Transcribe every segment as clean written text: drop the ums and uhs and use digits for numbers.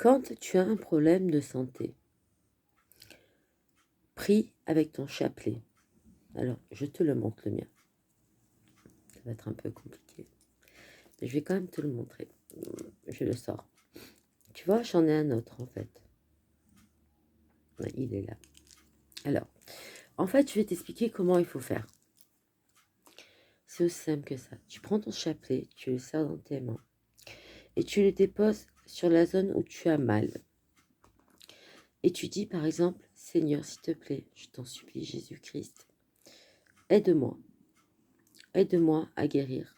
Quand tu as un problème de santé, prie avec ton chapelet. Alors, je te le montre le mien. Ça va être un peu compliqué. Mais je vais quand même te le montrer. Je le sors. Tu vois, j'en ai un autre en fait. Ouais, il est là. Alors, en fait, je vais t'expliquer comment il faut faire. C'est aussi simple que ça. Tu prends ton chapelet, tu le serres dans tes mains et tu le déposes sur la zone où tu as mal. Et tu dis par exemple, Seigneur, s'il te plaît, je t'en supplie, Jésus-Christ, aide-moi. Aide-moi à guérir.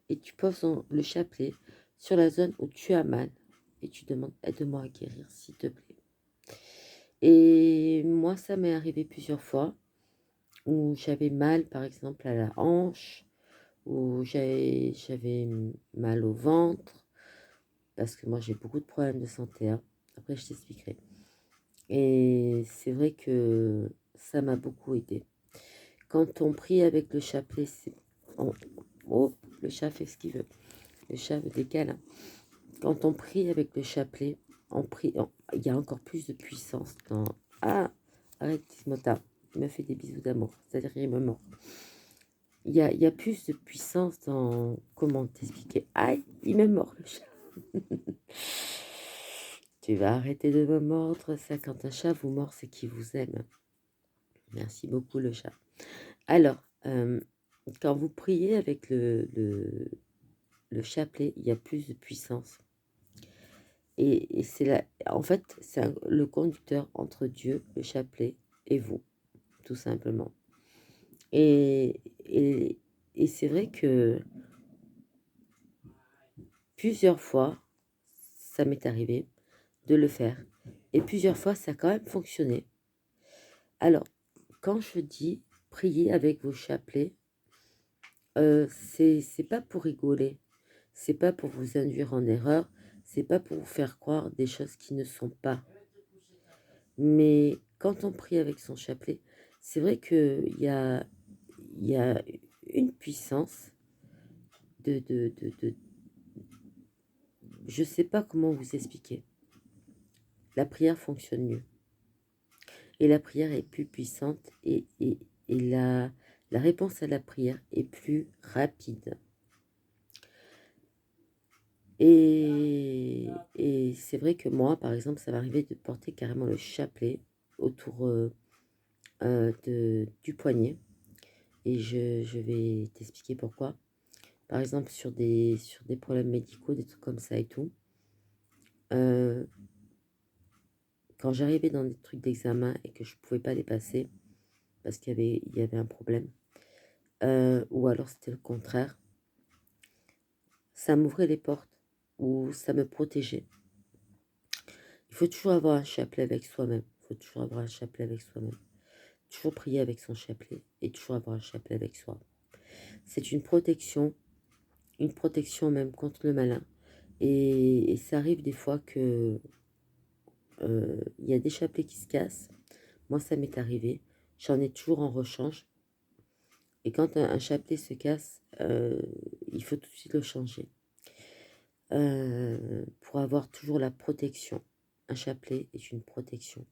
Et tu poses le chapelet sur la zone où tu as mal. Et tu demandes, aide-moi à guérir, s'il te plaît. Et moi, ça m'est arrivé plusieurs fois où j'avais mal, par exemple, à la hanche, où j'avais mal au ventre, parce que moi, j'ai beaucoup de problèmes de santé, hein. Après, je t'expliquerai. Et c'est vrai que ça m'a beaucoup aidé. Quand on prie avec le chapelet, oh, le chat fait ce qu'il veut. Le chat me décale, hein. Quand on prie avec le chapelet, il y a encore plus de puissance dans... Ah, arrête, Mota, il me fait des bisous d'amour, c'est-à-dire qu'il me mord. Il y a plus de puissance dans... Comment t'expliquer? Aïe, il me mord, le chat. Tu vas arrêter de me mordre, ça, quand un chat vous mord, c'est qu'il vous aime. Merci beaucoup, le chat. Alors, quand vous priez avec le chapelet, il y a plus de puissance. Et c'est là, en fait, c'est le conducteur entre Dieu, le chapelet, et vous, tout simplement. Et, et, et c'est vrai que plusieurs fois, ça m'est arrivé de le faire. Et plusieurs fois, ça a quand même fonctionné. Alors, quand je dis prier avec vos chapelets, c'est pas pour rigoler, c'est pas pour vous induire en erreur, c'est pas pour vous faire croire des choses qui ne sont pas. Mais quand on prie avec son chapelet, c'est vrai qu'il il y a une puissance de... Je ne sais pas comment vous expliquer. La prière fonctionne mieux. Et la prière est plus puissante et la réponse à la prière est plus rapide. Et c'est vrai que moi, par exemple, ça m'arrivait de porter carrément le chapelet autour du poignet. Et je vais t'expliquer pourquoi. Par exemple, sur des problèmes médicaux, des trucs comme ça et tout. Quand j'arrivais dans des trucs d'examen et que je ne pouvais pas les passer, parce qu'il y avait un problème, ou alors c'était le contraire, ça m'ouvrait les portes, ou ça me protégeait. Il faut toujours avoir un chapelet avec soi-même. Il faut toujours avoir un chapelet avec soi-même. Toujours prier avec son chapelet et toujours avoir un chapelet avec soi. C'est une protection même contre le malin. Et ça arrive des fois que il y a des chapelets qui se cassent. Moi, ça m'est arrivé. J'en ai toujours en rechange. Et quand un chapelet se casse, il faut tout de suite le changer. Pour avoir toujours la protection. Un chapelet est une protection.